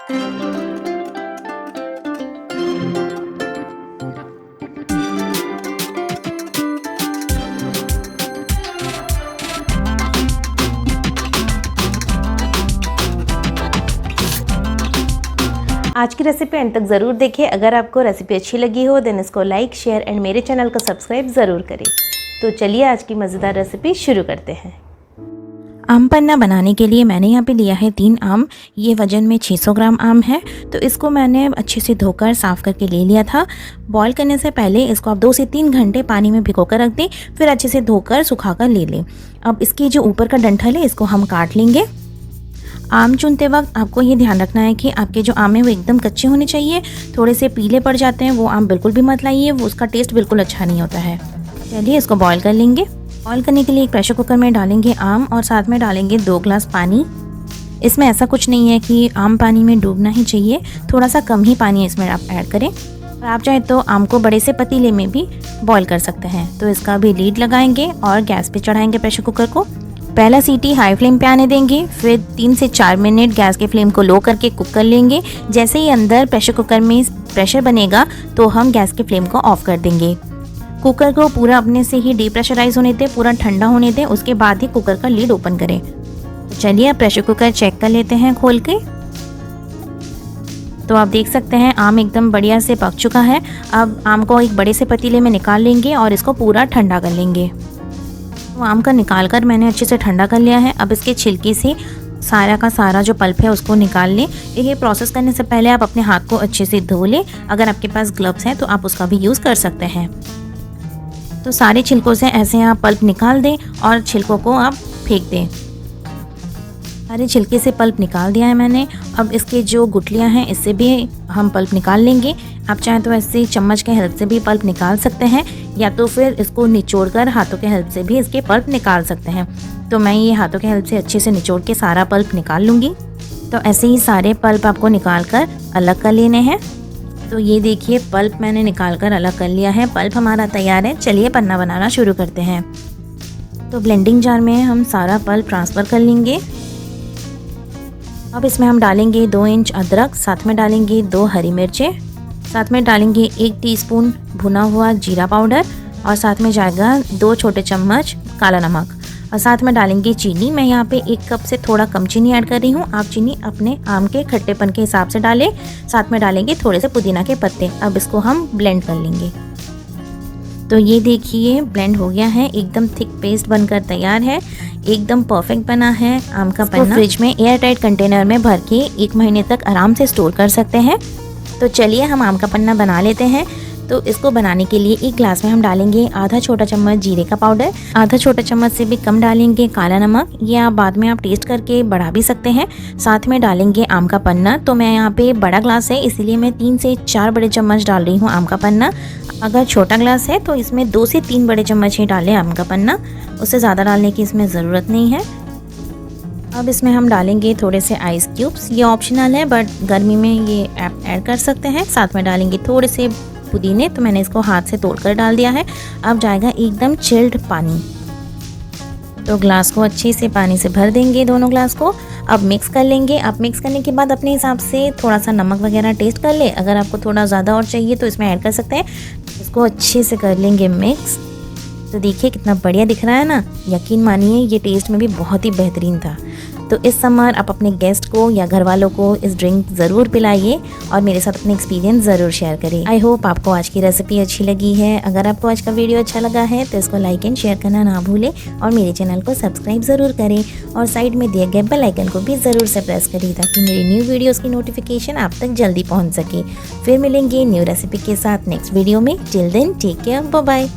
आज की रेसिपी अंत तक ज़रूर देखें। अगर आपको रेसिपी अच्छी लगी हो देन इसको लाइक, शेयर एंड मेरे चैनल को सब्सक्राइब ज़रूर करें। तो चलिए आज की मज़ेदार रेसिपी शुरू करते हैं। आम पन्ना बनाने के लिए मैंने यहाँ पे लिया है 3 आम। ये वज़न में 600 ग्राम आम है। तो इसको मैंने अच्छे से धोकर साफ़ करके ले लिया था। बॉईल करने से पहले इसको आप 2 से 3 घंटे पानी में भिगो कर रख दें, फिर अच्छे से धोकर सुखा कर ले लें। अब इसकी जो ऊपर का डंठल है इसको हम काट लेंगे। आम चुनते वक्त आपको ये ध्यान रखना है कि आपके जो आम है वो एकदम कच्चे होने चाहिए। थोड़े से पीले पड़ जाते हैं वो आम बिल्कुल भी मत लाइए, वो उसका टेस्ट बिल्कुल अच्छा नहीं होता है। चलिए इसको बॉईल कर लेंगे। बॉईल करने के लिए एक प्रेशर कुकर में डालेंगे आम और साथ में डालेंगे 2 ग्लास पानी। इसमें ऐसा कुछ नहीं है कि आम पानी में डूबना ही चाहिए, थोड़ा सा कम ही पानी इसमें आप ऐड करें। और आप चाहे तो आम को बड़े से पतीले में भी बॉईल कर सकते हैं। तो इसका भी लीड लगाएंगे और गैस पे चढ़ाएंगे प्रेशर कुकर को। पहला सीटी हाई फ्लेम पे आने देंगे, फिर 3 से 4 मिनट गैस के फ्लेम को लो करके कुक कर लेंगे। जैसे ही अंदर प्रेशर कुकर में प्रेशर बनेगा तो हम गैस के फ्लेम को ऑफ कर देंगे। कुकर को पूरा अपने से ही डीप्रेशराइज होने दें, पूरा ठंडा होने दें, उसके बाद ही कुकर का लीड ओपन करें। तो चलिए अब प्रेशर कुकर चेक कर लेते हैं खोल के। तो आप देख सकते हैं आम एकदम बढ़िया से पक चुका है। अब आम को एक बड़े से पतीले में निकाल लेंगे और इसको पूरा ठंडा कर लेंगे। तो आम का निकाल कर मैंने अच्छे से ठंडा कर लिया है। अब इसके छिलके से सारा का सारा जो पल्प है उसको निकाल लें। ये प्रोसेस करने से पहले आप अपने हाथ को अच्छे से धो लें। अगर आपके पास ग्लव्स हैं तो आप उसका भी यूज़ कर सकते हैं। तो सारे छिलकों से ऐसे आप पल्प निकाल दें और छिलकों को आप फेंक दें। सारे छिलके से पल्प निकाल दिया है मैंने। अब इसके जो गुठलियाँ हैं इससे भी हम पल्प निकाल लेंगे। आप चाहें तो ऐसे चम्मच के हेल्प से भी पल्प निकाल सकते हैं, या तो फिर इसको निचोड़कर हाथों के हेल्प से भी इसके पल्प निकाल सकते हैं। तो मैं ये हाथों के हेल्प से अच्छे से निचोड़ के सारा पल्प निकाल लूँगी। तो ऐसे ही सारे पल्प आपको निकाल कर अलग कर लेने हैं। तो ये देखिए पल्प मैंने निकाल कर अलग कर लिया है। पल्प हमारा तैयार है। चलिए पन्ना बनाना शुरू करते हैं। तो ब्लेंडिंग जार में हम सारा पल्प ट्रांसफ़र कर लेंगे। अब इसमें हम डालेंगे 2 इंच अदरक, साथ में डालेंगे 2 हरी मिर्चें, साथ में डालेंगे 1 टीस्पून भुना हुआ जीरा पाउडर और साथ में जाएगा 2 छोटे चम्मच काला नमक और साथ में डालेंगे चीनी। मैं यहाँ पे 1 कप से थोड़ा कम चीनी ऐड कर रही हूँ। आप चीनी अपने आम के खट्टेपन के हिसाब से डालें। साथ में डालेंगे थोड़े से पुदीना के पत्ते। अब इसको हम ब्लेंड कर लेंगे। तो ये देखिए ब्लेंड हो गया है, एकदम थिक पेस्ट बनकर तैयार है। एकदम परफेक्ट बना है आम का पन्ना। फ्रिज में एयर टाइट कंटेनर में भर के 1 महीने तक आराम से स्टोर कर सकते हैं। तो चलिए हम आम का पन्ना बना लेते हैं। तो इसको बनाने के लिए 1 ग्लास में हम डालेंगे आधा छोटा चम्मच जीरे का पाउडर, आधा छोटा चम्मच से भी कम डालेंगे काला नमक। ये आप बाद में आप टेस्ट करके बढ़ा भी सकते हैं। साथ में डालेंगे आम का पन्ना। तो मैं यहाँ पे बड़ा ग्लास है इसलिए मैं 3 से 4 बड़े चम्मच डाल रही हूँ आम का पन्ना। अगर छोटा ग्लास है तो इसमें 2 से 3 बड़े चम्मच ही डालें आम का पन्ना, उससे ज़्यादा डालने की इसमें ज़रूरत नहीं है। अब इसमें हम डालेंगे थोड़े से आइस क्यूब्स। ये ऑप्शनल है बट गर्मी में ये आप ऐड कर सकते हैं। साथ में डालेंगे थोड़े से पुदीने। तो मैंने इसको हाथ से तोड़कर डाल दिया है। अब जाएगा एकदम चिल्ड पानी। तो ग्लास को अच्छे से पानी से भर देंगे दोनों ग्लास को। अब मिक्स कर लेंगे। अब मिक्स करने के बाद अपने हिसाब से थोड़ा सा नमक वगैरह टेस्ट कर ले। अगर आपको थोड़ा ज़्यादा और चाहिए तो इसमें ऐड कर सकते हैं। इसको अच्छे से कर लेंगे मिक्स। तो देखिए कितना बढ़िया दिख रहा है ना। यकीन मानिए ये टेस्ट में भी बहुत ही बेहतरीन था। तो इस समर आप अपने गेस्ट को या घर वालों को इस ड्रिंक ज़रूर पिलाइए और मेरे साथ अपने एक्सपीरियंस ज़रूर शेयर करें। आई होप आपको आज की रेसिपी अच्छी लगी है। अगर आपको आज का वीडियो अच्छा लगा है तो इसको लाइक एंड शेयर करना ना भूलें और मेरे चैनल को सब्सक्राइब ज़रूर करें और साइड में दिए गए बेल आइकन को भी ज़रूर से प्रेस करें ताकि मेरी न्यू वीडियोज़ की नोटिफिकेशन आप तक जल्दी पहुँच सके। फिर मिलेंगे न्यू रेसिपी के साथ नेक्स्ट वीडियो में। Till then take care, bye bye.